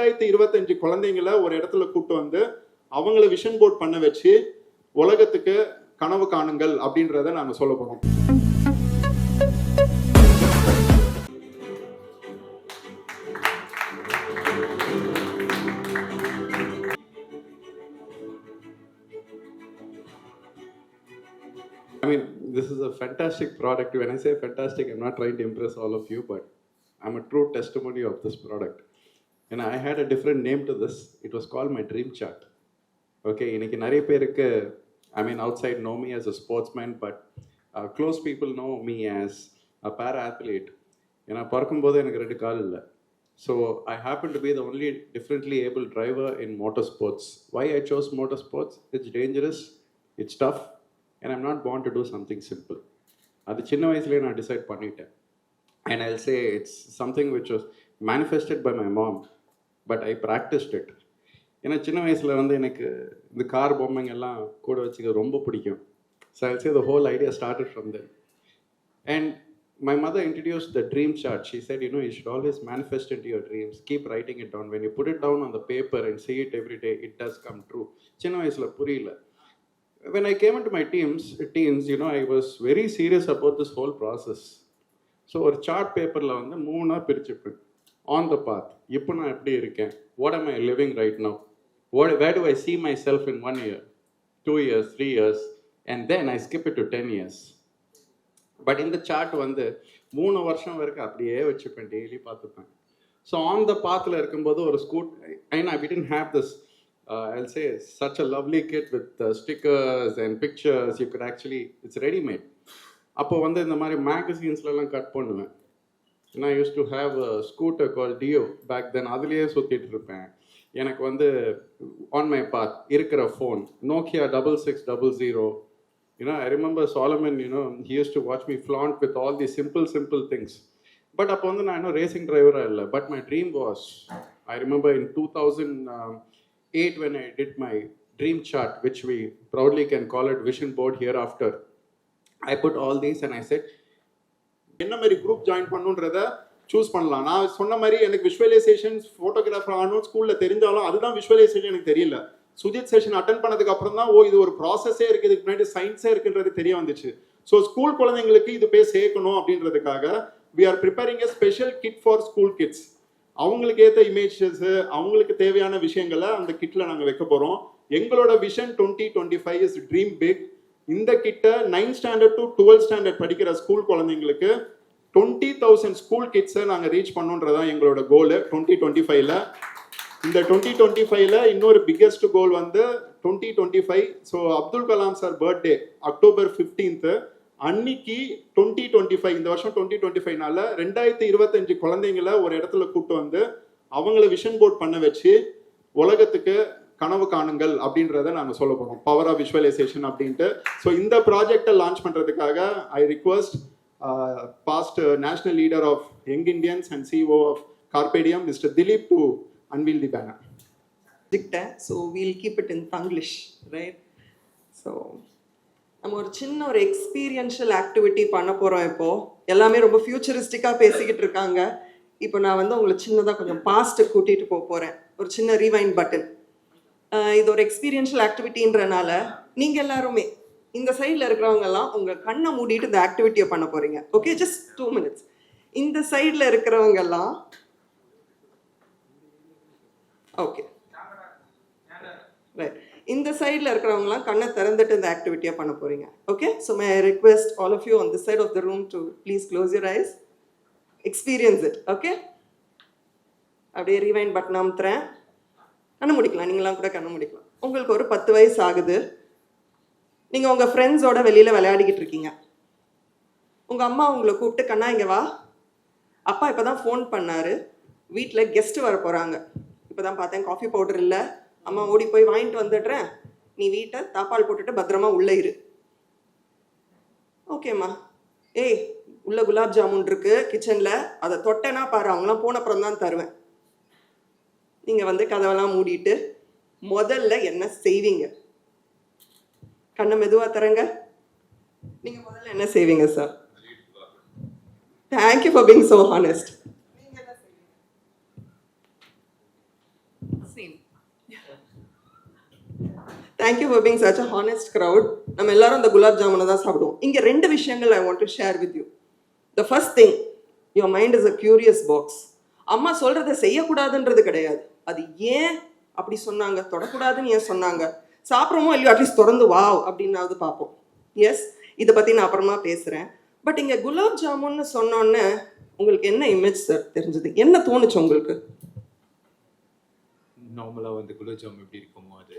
2025 குழந்தைங்களை ஒரு இடத்துல கூட்டு வந்து அவங்கள விஷன் போர்ட் பண்ண வச்சு உலகத்துக்கு கனவு காணுங்கள் அப்படின்றத நாங்க சொல்ல போறோம். I mean, this is a fantastic product. When I say fantastic, I'm not trying to impress all of you, but I'm a true testimony of this product. And I had a different name to this. It was called my dream chart. Okay, இன்னைக்கு நிறைய பேருக்கு, I mean, outside know me as a sportsman, but close people know me as a para-athlete. ஏன்னா பிறக்கும்போது எனக்கு 2 கால் இல்லை. So I happen to be the only differently able driver in motorsports. Why I chose motorsports? It's dangerous, it's tough, and I'm not born to do something simple. அது சின்ன வயசுலேயே நான் decide பண்ணிட்டேன். And I'll say it's something which was manifested by my mom, but I practiced it. ஏன்னா சின்ன வயசில் வந்து எனக்கு இந்த கார் பொம்மைங்கெல்லாம் கூட வச்சுக்க ரொம்ப பிடிக்கும். So I'll say the whole idea started from there. And my mother introduced the dream chart. She said, you know, you should always manifest into your dreams. Keep writing it down. When you put it down on the paper and see it every day, it does come true. சின்ன வயசில் புரியல. When I came into my teens, you know, I was very serious about this whole process. So ஒரு chart பேப்பரில் வந்து 3 பிரிச்சுப்பேன். On the path, இப்போ நான் எப்படி இருக்கேன்? What am I living right now? Where do I see myself in 1 year, 2 years, 3 years? And then I skip it to 10 years. But in the chart வந்து 3 வருஷம் வரைக்கும் அப்படியே வச்சுப்பேன், டெய்லி பார்த்துப்பேன். ஸோ ஆன் த பாத்தில் இருக்கும்போது ஒரு I didn't have this, I'll say, such a lovely kit with stickers and pictures. You could actually, it's ready-made. அப்போ வந்து இந்த மாதிரி மேகசின்ஸ்லாம் கட் பண்ணுவேன். And I used to have a scooter called Dio back then. அதுலேயே சுற்றிட்டு இருப்பேன். எனக்கு வந்து on my path இருக்கிற phone Nokia 6600. You know, I remember Solomon, you know, he used to watch me flaunt with all these simple things. But அப்போ வந்து நான் இன்னும் ரேசிங் டிரைவராக இல்லை. But my dream was, I remember in 2008 when I did my dream chart, which we proudly can call it vision board hereafter. I put all these and I said, என்ன மாதிரி group join பண்ணுன்றத choose பண்ணலாம். நான் சொன்ன மாதிரி எனக்கு visualisation photographer ஆகணும் ஸ்கூலில் தெரிஞ்சாலும் அதுதான் விஷுவலைசேஷன் எனக்கு தெரியல. சுஜித் செஷன் அட்டன் பண்ணதுக்கு அப்புறம் தான் இது ஒரு ப்ராசஸே இருக்குது, இதுக்கு முன்னாடி சயின்ஸே இருக்குன்றது தெரிய வந்துச்சு. ஸோ ஸ்கூல் குழந்தைங்களுக்கு இது போய் சேர்க்கணும் அப்படின்றதுக்காக we are preparing a special kit for school kids. அவங்களுக்கு ஏற்ற இமேஜஸ், அவங்களுக்கு தேவையான விஷயங்களை அந்த கிட்டில் நாங்கள் வைக்க போகிறோம். எங்களோட விஷன் 2025 இஸ் ட்ரீம் பிக். இந்த கிட்ட 9th standard to 12th standard படிக்கிற ஸ்கூல் குழந்தைங்களுக்கு 20,000 ஸ்கூல் கிட்ஸை நாங்கள் ரீச் பண்ணுன்றதான் எங்களோட கோல் 2025. இந்த 2025 இன்னொரு பிக்கெஸ்ட் கோல் வந்து 2025. So Abdul Kalam sir birthday October 15th அன்னைக்கு 2025, இந்த வருஷம் 2025னால 2025 குழந்தைங்களை ஒரு இடத்துல கூட்டு வந்து அவங்கள விஷன் போர்ட் பண்ண வச்சு உலகத்துக்கு கனவு காணுங்கள் அப்படின்றத நாங்கள் சொல்ல போகிறோம். பவர் ஆஃப் விஷுவலைசேஷன் அப்படின்ட்டு. ஸோ இந்த ப்ராஜெக்டை லான்ச் பண்ணுறதுக்காக I request past national leader of young Indians and CEO of Carpedium mister Dilip to unveil the banner. So we'll keep it in Tanglish, right? So நம்ம ஒரு சின்ன ஒரு எக்ஸ்பீரியன்ஷியல் ஆக்டிவிட்டி பண்ண போகிறோம். இப்போது எல்லாமே ரொம்ப ஃபியூச்சரிஸ்டிக்காக பேசிக்கிட்டு இருக்காங்க. இப்போ நான் வந்து உங்களை சின்னதாக கொஞ்சம் பாஸ்ட்டு கூட்டிகிட்டு போகிறேன். ஒரு சின்ன ரீவைண்ட் பட்டன். இது ஒரு எக்ஸ்பீரியன்ஷியல் ஆக்டிவிட்டின்றனால நீங்கள் எல்லாருமே இந்த சைடில் இருக்கிறவங்கெல்லாம் உங்கள் கண்ணை மூடிட்டு இந்த ஆக்டிவிட்டியை பண்ண போகிறீங்க. Okay, just 2 minutes. இந்த சைடில் இருக்கிறவங்கெல்லாம் ஓகே ரைட், இந்த சைடில் இருக்கிறவங்களாம் கண்ணை திறந்துட்டு இந்த ஆக்டிவிட்டியாக பண்ண போகிறீங்க. Okay, so my request all of you on this side of the room to please close your eyes, experience it. Okay, அப்படியே ரீவைண்ட் பட்டன் அமுத்துறேன். கண்ணு முடிக்கலாம், நீங்களாம் கூட கண்ணு முடிக்கலாம். உங்களுக்கு ஒரு 10 வயசு ஆகுது. நீங்கள் உங்கள் ஃப்ரெண்ட்ஸோட வெளியில் விளையாடிக்கிட்டு இருக்கீங்க. உங்கள் அம்மா உங்களை கூப்பிட்டு, கண்ணா இங்கே வா, அப்பா இப்போ தான் ஃபோன் பண்ணார், வீட்டில் கெஸ்ட்டு வர போகிறாங்க, இப்போ தான் பார்த்தேன் காஃபி பவுடர் இல்லை, அம்மா ஓடி போய் வாங்கிட்டு வந்துடுறேன், நீ வீட்டை தாப்பால் போட்டுட்டு பத்திரமா உள்ளே இரு. ஓகேம்மா. ஏய், உள்ள குலாப் ஜாமுன் இருக்கு கிச்சனில், அதை தொட்டேன்னா பாரு, அவங்களாம் போன அப்புறம் தான் தருவேன். நீங்கள் வந்து கதவெல்லாம் மூடிட்டு முதல்ல என்ன செய்வீங்க? கண்ணை மெதுவாக தரங்க. நீங்கள் முதல்ல என்ன செய்வீங்க sir? Thank you for being so honest. 16. Thank you for being such a honest crowd. நம்ம எல்லாரும் அந்த குலாப் ஜாமுனை தான் சாப்பிடுவோம். இங்கே 2 விஷயங்கள் ஐ want to share with you. The first thing, your mind is a curious box. அம்மா சொல்கிறத செய்யக்கூடாதுன்றது கிடையாது. அது ஏன் அப்படி சொன்னாங்க, தொடக்கூடாதுன்னு ஏன் சொன்னாங்க, சாப்பிட்றோமோ இல்லையோ அட்லீஸ்ட் திறந்து வாவ் அப்படின்னாவது பார்ப்போம். எஸ், இதை பற்றி நான் அப்புறமா பேசுகிறேன். பட் இங்கே குலாப் ஜாமுன்னு சொன்னோன்னே உங்களுக்கு என்ன இமேஜ் சார் தெரிஞ்சது, என்ன தோணுச்சு உங்களுக்கு? நார்மலாக வந்து குலாப் ஜாம் எப்படி இருக்குமோ அது.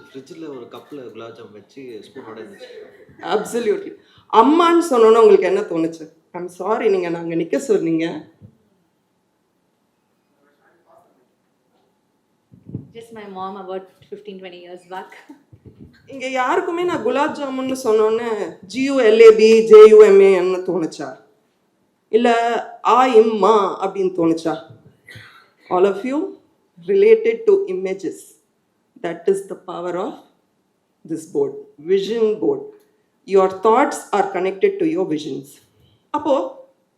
ஃப்ரிட்ஜில் ஒரு கப்பில் குலாப் ஜாம் வச்சு ஸ்பூனோட இருந்துச்சு. அப்சல்யூட்லி. அம்மான்னு சொன்னோன்னே உங்களுக்கு என்ன தோணுச்சு? ஐம் சாரி, நீங்கள் நாங்கள் நிற்க சொன்னீங்க. Just my mom about 15-20 years back. இங்கே யாருக்குமே நான் குலாப் ஜாமுன்னு சொன்னோன்னே GULAB JUMAன்னு தோணுச்சா, இல்லை இம்மா அப்படின்னு தோணுச்சா? All of you related to images. That is the power of this board, vision board. Your thoughts are connected to your visions. அப்போது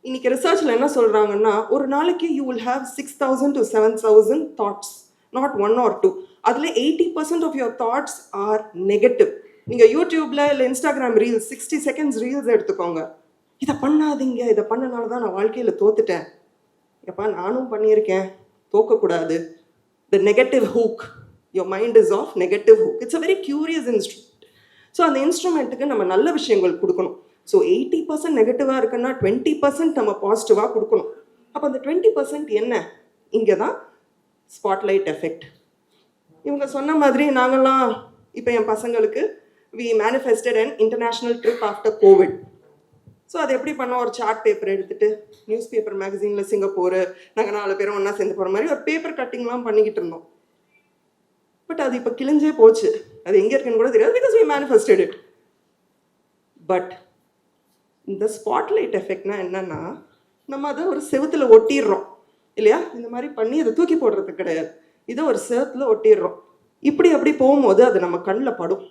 இன்னைக்கு ரிசர்ச்சில் என்ன சொல்கிறாங்கன்னா, ஒரு நாளைக்கு you will have 6,000 to 7,000 thoughts, not 1 or 2. அதில் 80% of your thoughts are negative. நீங்கள் யூடியூப்பில் இல்லை இன்ஸ்டாகிராம் ரீல்ஸ் 60 seconds ரீல்ஸ் எடுத்துக்கோங்க. இதை பண்ணாதீங்க, இதை பண்ணனால தான் நான் வாழ்க்கையில் தோத்துட்டேன், எப்பா நானும் பண்ணியிருக்கேன், தோக்கக்கூடாது. The negative hook, your mind is of negative hook. It's a very curious instrument. So அந்த இன்ஸ்ட்ருமெண்ட்டுக்கு நம்ம நல்ல விஷயங்கள் கொடுக்கணும். ஸோ 80% நெகட்டிவாக இருக்குன்னா 20% நம்ம பாசிட்டிவாக கொடுக்கணும். அப்போ அந்த 20% என்ன? இங்கே தான் ஸ்பாட்லைட் எஃபெக்ட். இவங்க சொன்ன மாதிரி நாங்கள்லாம் இப்போ என் பசங்களுக்கு we manifested and international trip after COVID. So அது எப்படி பண்ணோம், ஒரு சார்ட் பேப்பர் எடுத்துகிட்டு நியூஸ் பேப்பர் மேகசினில் சிங்கப்பூர் நாங்கள் 4 பேரும் ஒன்றா சேர்ந்து போகிற மாதிரி ஒரு பேப்பர் கட்டிங்லாம் பண்ணிக்கிட்டு இருந்தோம். பட் அது இப்போ கிழிஞ்சே போச்சு. அது எங்கே இருக்குன்னு கூட தெரியாது, because we manifested it. But இந்த ஸ்பாட்லைட் எஃபெக்ட்னா என்னன்னா, நம்ம அதை ஒரு செவுத்தில் ஒட்டிடுறோம் இல்லையா? இந்த மாதிரி பண்ணி அதை தூக்கி போடுறது கிடையாது, இதை ஒரு செவுத்தில் ஒட்டிடுறோம். இப்படி அப்படி போகும்போது அது நம்ம கண்ணில் படும்.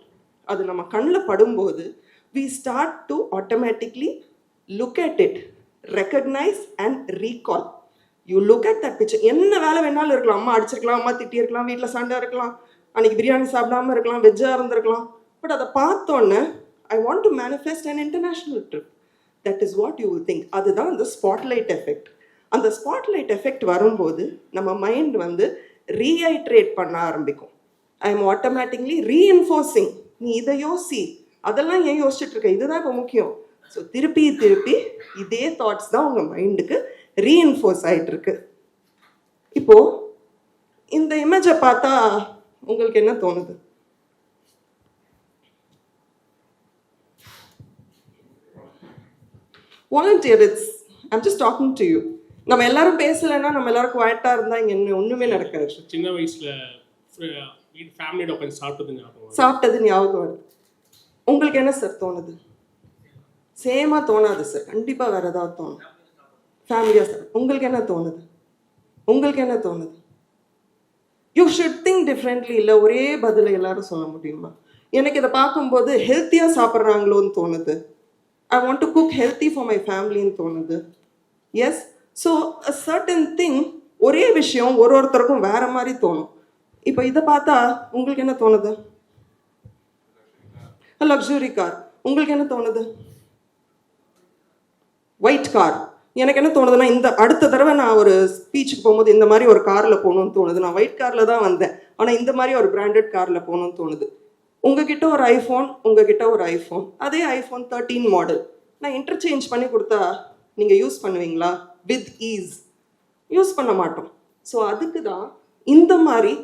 அது நம்ம கண்ணில் படும்போது we start to automatically look at it, recognize and recall. You look at that picture. என்ன வேலை வேணாலும் இருக்கலாம், அம்மா அடிச்சிருக்கலாம், அம்மா திட்டியிருக்கலாம், வீட்டில் சண்டை இருக்கலாம், அன்றைக்கி பிரியாணி சாப்பிடாமல் இருக்கலாம், வெஜ்ஜாக இருந்திருக்கலாம். பட் அதை பார்த்தோன்னே ஐ want to manifest an international trip. That is what you will think. அதுதான் அந்த ஸ்பாட்லைட் எஃபெக்ட். அந்த ஸ்பாட்லைட் எஃபெக்ட் வரும்போது நம்ம மைண்ட் வந்து ரீஐட்ரேட் பண்ண ஆரம்பிக்கும். I am automatically ரீஎன்ஃபோர்ஸிங். நீ இதை யோசி, அதெல்லாம் ஏன் யோசிச்சுட்டு இருக்க, இதுதான் இப்போ முக்கியம். ஸோ திருப்பி திருப்பி இதே தாட்ஸ் தான் உங்கள் மைண்டுக்கு ரீஎன்ஃபோர்ஸ் ஆகிட்டு இருக்கு. இப்போது இந்த இமேஜை பார்த்தா உங்களுக்கு என்ன தோணுது? Volunteer, I'm just talking to you. நம்ம எல்லாரும் பேசலைன்னா, நம்ம எல்லாரும் குவாய்ட்டாக இருந்தால் இங்கே இன்னும் ஒன்றுமே நடக்காது. சின்ன வயசில் ஃபேமிலியோட உட்காந்து சாப்பிட்டது ஞாபகம் வருது. உங்களுக்கு என்ன சார் தோணுது? சேமாக தோணாது சார், கண்டிப்பாக வேறு ஏதாவது தோணும். ஃபேமிலியாக சார், உங்களுக்கு என்ன தோணுது? உங்களுக்கு என்ன தோணுது? You should think differently. இல்லை ஒரே பதிலை எல்லாரும் சொல்ல முடியுமா? எனக்கு இதை பார்க்கும்போது ஹெல்த்தியாக சாப்பிட்றாங்களோன்னு தோணுது. I want to cook healthy for my ஃபேமிலின்னு தோணுது. Yes, so a certain thing, ஒரே விஷயம் ஒருத்தருக்கும் வேறு மாதிரி தோணும். இப்போ இதை பார்த்தா உங்களுக்கு என்ன தோணுது? Luxury car. உங்களுக்கு என்ன தோணுது? White car. எனக்கு என்ன தோணுதுன்னா, இந்த அடுத்த தடவை நான் ஒரு ஸ்பீச்சுக்கு போகும்போது இந்த மாதிரி ஒரு காரில் போகணும்னு தோணுது. நான் ஒயிட் காரில் தான் வந்தேன், ஆனால் இந்த மாதிரி ஒரு பிராண்டட் காரில் போகணும்னு தோணுது. உங்ககிட்ட ஒரு ஐஃபோன், உங்ககிட்ட ஒரு ஐஃபோன், அதே ஐஃபோன் 13 மாடல் நான் இன்டர்சேஞ்ச் பண்ணி கொடுத்தா நீங்கள் யூஸ் பண்ணுவீங்களா? வித் ஈஸ் யூஸ் பண்ண மாட்டோம். ஸோ அதுக்கு தான் இந்த மாதிரி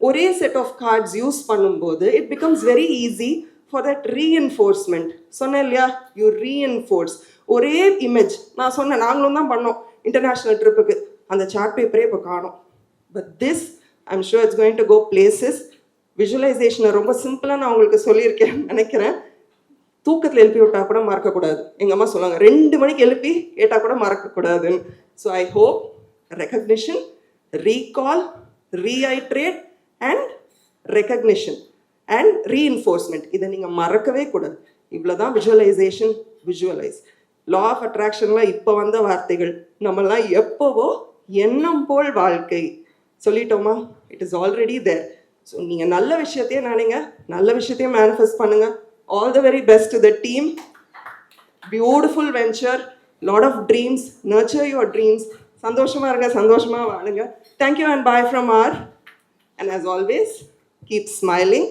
ஒரே செட் ஆஃப் கார்ட்ஸ் யூஸ் பண்ணும்போது it becomes very easy for that reinforcement. சொன்னேன் இல்லையா, யூ ரீஎன்ஃபோர்ஸ். ஒரே இமேஜ் நான் சொன்னேன், நாங்களும் தான் பண்ணோம் இன்டர்நேஷ்னல் ட்ரிப்புக்கு. அந்த சார்ட் பேப்பரே இப்போ காணும். But this I'm sure it's going to go places. விஷுவலைசேஷனை ரொம்ப சிம்பிளாக நான் உங்களுக்கு சொல்லியிருக்கேன் நினைக்கிறேன். தூக்கத்தில் எழுப்பி விட்டால் கூட மறக்கக்கூடாது. எங்கள் அம்மா சொல்லுவாங்க 2 மணிக்கு எழுப்பி கேட்டால் கூட மறக்கக்கூடாதுன்னு. So I hope recognition, recall, reiterate and recognition and reinforcement, இதை நீங்கள் மறக்கவே கூடாது. இவ்வளோ தான் விஷுவலைசேஷன். விஷுவலைஸ். லா ஆஃப் அட்ராக்ஷன்லாம் இப்போ வந்த வார்த்தைகள், நம்மளாம் எப்போவோ எண்ணம் போல் வாழ்க்கை சொல்லிட்டோமா? It is already there. So நீங்கள் நல்ல விஷயத்தையே நினைங்க, நல்ல விஷயத்தையே மேனிஃபெஸ்ட் பண்ணுங்க. All the very best to the team. Beautiful venture, lot of dreams, nurture your dreams. சந்தோஷமாக இருங்க, சந்தோஷமாக வாழுங்க. Thank you and bye from R. And as always keep smiling.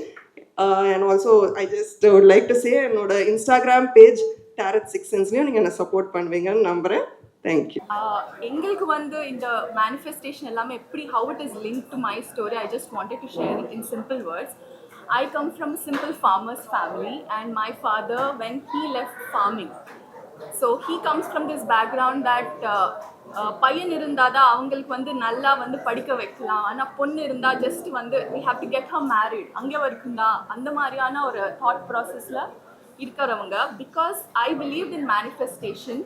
And also I just would like to say, என்னோட Instagram page tarot 6 சென்ஸ்லையும் நீங்கள் என்ன support பண்ணுவீங்கன்னு நம்புகிறேன். Thank you. எங்களுக்கு வந்து இந்த மேனிஃபெஸ்டேஷன் எல்லாமே எப்படி how it is linked to my story, I just wanted to share it in simple words. I come from a simple farmer's family, and my father, when he left farming, so he comes from this background that பையன் இருந்தாதான் அவங்களுக்கு வந்து நல்லா வந்து படிக்க வைக்கலாம், ஆனால் பொண்ணு இருந்தால் ஜஸ்ட் வந்து we have to get her married, அங்கே வரைக்கும் தான் அந்த மாதிரியான ஒரு தாட் ப்ராசஸில் இருக்கிறவங்க. Because I believed in manifestation.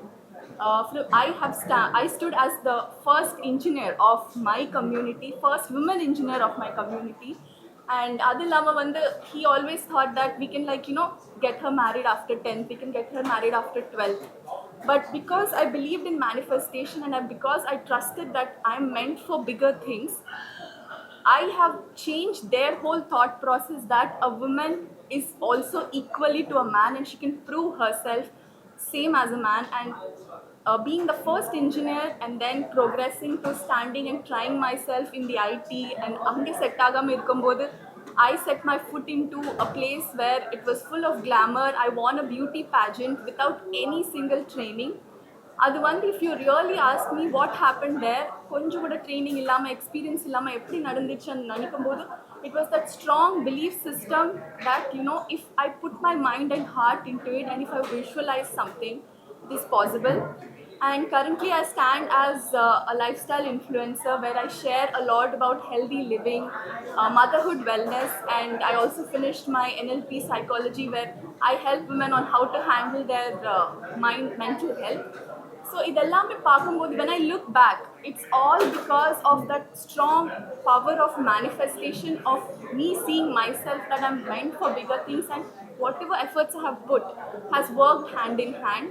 I stood as the first engineer of my community, first woman engineer of my community, and adu illama vandu he always thought that we can get her married after 10th, we can get her married after 12th. But because I believed in manifestation and because I trusted that I am meant for bigger things, I have changed their whole thought process that a woman is also equally to a man and she can prove herself same as a man. And being the first engineer and then progressing to standing and trying myself in the IT, and ange set agama irukumbodhu I set my foot into a place where it was full of glamour. I won a beauty pageant without any single training. அது வந்து if you really ask me what happened there, கொஞ்சம் கூட training இல்லாமல் experience இல்லாமல் எப்படி நடந்துச்சுன்னு நினைக்கும்போது it was that strong belief system that if I put my mind and heart into it and if I visualize something, it is possible. And currently I stand as a lifestyle influencer where I share a lot about healthy living, motherhood, wellness, and I also finished my NLP psychology where I help women on how to handle their mental health. So idellame paakumbodhu when I look back, it's all because of that strong power of manifestation, of me seeing myself that I'm meant for bigger things, and whatever efforts I have put has worked hand in hand.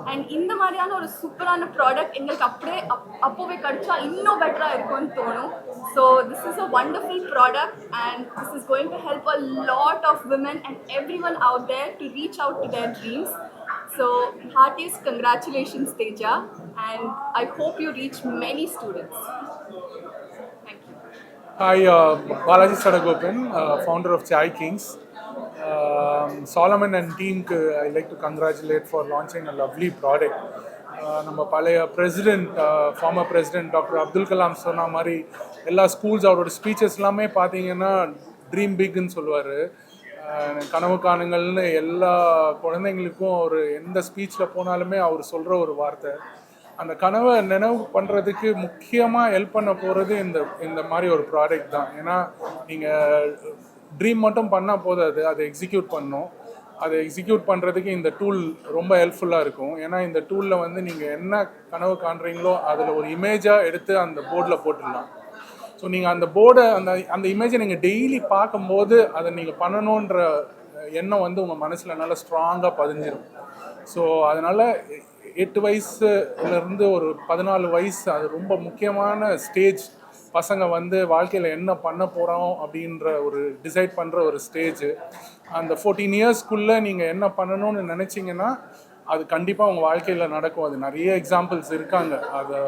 And இந்த மாதிரியான ஒரு சூப்பரான product எங்களுக்கு அப்படியே அப்போவே கிடைச்சா இன்னும் பெட்டரா இருக்கும்னு தோணும். So this is a wonderful product and this is going to help a lot of women and everyone out there to reach out to their dreams. So heartiest congratulations Teja, and I hope you reach many students. Thank you. Hi, Balaji Sadagopan, founder of Chai Kings. Solomon and team, I like to congratulate for launching a lovely product. நம்ம பழைய president farmer president doctor Abdul Kalam சொன்ன மாதிரி எல்லா schools அவரோட speeches எல்லாமே பார்த்தீங்கன்னா dream பிக்னு சொல்லுவார். கனவு காணுங்கள்னு எல்லா குழந்தைங்களுக்கும் ஒரு எந்த ஸ்பீச்சில் போனாலுமே அவர் சொல்கிற ஒரு வார்த்தை. அந்த கனவை நினைவு பண்ணுறதுக்கு முக்கியமாக ஹெல்ப் பண்ண போகிறது இந்த மாதிரி ஒரு ப்ராடக்ட் தான். ஏன்னா நீங்கள் ட்ரீம் மட்டும் பண்ணால் போதாது, அதை எக்ஸிக்யூட் பண்ணணும். அதை எக்ஸிக்யூட் பண்ணுறதுக்கு இந்த டூல் ரொம்ப ஹெல்ப்ஃபுல்லாக இருக்கும். ஏன்னா இந்த டூலில் வந்து நீங்கள் என்ன கனவு காண்றீங்களோ அதில் ஒரு இமேஜாக எடுத்து அந்த போர்டில் போட்டுடலாம். ஸோ நீங்கள் அந்த போர்டை அந்த இமேஜை நீங்கள் டெய்லி பார்க்கும்போது அதை நீங்கள் பண்ணணுன்ற எண்ணம் வந்து உங்கள் மனசில் நல்லா ஸ்ட்ராங்காக பதிஞ்சிடும். ஸோ அதனால் 8 வயசுலேருந்து ஒரு 14 வயசு அது ரொம்ப முக்கியமான ஸ்டேஜ். பசங்க வந்து வாழ்க்கையில் என்ன பண்ண போகிறோம் அப்படின்ற ஒரு டிசைட் பண்ணுற ஒரு ஸ்டேஜ். அந்த 14 இயர்ஸ்க்குள்ளே நீங்கள் என்ன பண்ணணும்னு நினச்சிங்கன்னா அது கண்டிப்பாக உங்கள் வாழ்க்கையில் நடக்கும். அது நிறைய எக்ஸாம்பிள்ஸ் இருக்காங்க அதை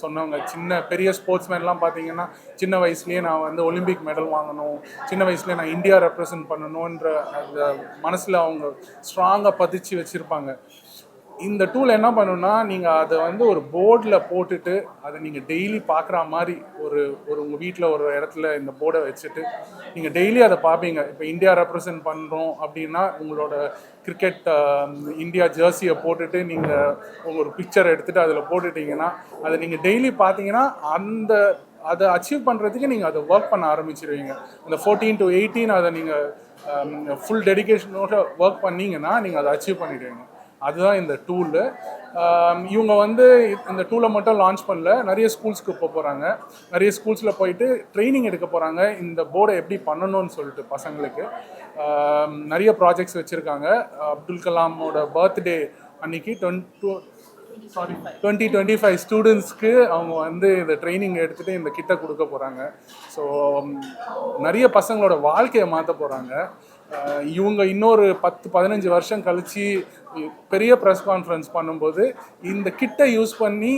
சொன்னவங்க. பெரிய ஸ்போர்ட்ஸ்மேன்லாம் பார்த்தீங்கன்னா சின்ன வயசுலேயே நான் வந்து ஒலிம்பிக் மெடல் வாங்கணும், சின்ன வயசுலேயே நான் இந்தியா ரெப்ரசன்ட் பண்ணணுன்ற அந்த மனசில் அவங்க ஸ்ட்ராங்காக பதிச்சு வச்சுருப்பாங்க. இந்த டூல் என்ன பண்ணுன்னா நீங்கள் அதை வந்து ஒரு போர்டில் போட்டுட்டு அதை நீங்கள் டெய்லி பார்க்குற மாதிரி ஒரு உங்கள் வீட்டில் ஒரு இடத்துல இந்த போர்டை வச்சுட்டு நீங்கள் டெய்லி அதை பார்ப்பீங்க. இப்போ இந்தியா ரெப்ரசன்ட் பண்ணுறோம் அப்படின்னா உங்களோட கிரிக்கெட் இந்தியா ஜெர்சியை போட்டுட்டு நீங்கள் ஒரு பிக்சர் எடுத்துகிட்டு அதில் போட்டுட்டிங்கன்னா அதை நீங்கள் டெய்லி பார்த்தீங்கன்னா அதை அச்சீவ் பண்ணுறதுக்கு நீங்கள் அதை ஒர்க் பண்ண ஆரம்பிச்சிடுவீங்க. அந்த 14 to 18 அதை நீங்கள் ஃபுல் டெடிகேஷனோட ஒர்க் பண்ணிங்கன்னா நீங்கள் அதை அச்சீவ் பண்ணிடுவீங்க. அதுதான் இந்த டூலு. இவங்க வந்து இந்த டூலை மட்டும் லான்ச் பண்ணல, நிறைய ஸ்கூல்ஸ்க்கு போகிறாங்க. நிறைய ஸ்கூல்ஸில் போயிட்டு ட்ரைனிங் எடுக்க போகிறாங்க இந்த போர்டை எப்படி பண்ணணும்னு சொல்லிட்டு பசங்களுக்கு. நிறைய ப்ராஜெக்ட்ஸ் வச்சுருக்காங்க. அப்துல் கலாமோட பர்த்டே அன்னைக்கு 20-25 ஸ்டூடெண்ட்ஸ்க்கு அவங்க வந்து இந்த ட்ரைனிங் எடுத்துகிட்டு இந்த கிட்ட கொடுக்க போகிறாங்க. ஸோ நிறைய பசங்களோட வாழ்க்கையை மாற்ற போகிறாங்க. இவங்க இன்னொரு 10-15 வருஷம் கழித்து பெரிய ப்ரெஸ் கான்ஃபரன்ஸ் பண்ணும்போது இந்த கிட்டை யூஸ் பண்ணி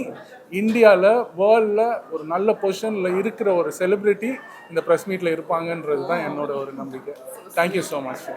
இந்தியாவில் வேர்ல்டில் ஒரு நல்ல பொசிஷனில் இருக்கிற ஒரு செலிப்ரிட்டி இந்த ப்ரெஸ் மீட்டில் இருப்பாங்கன்றது தான் என்னோட ஒரு நம்பிக்கை. Thank you so much.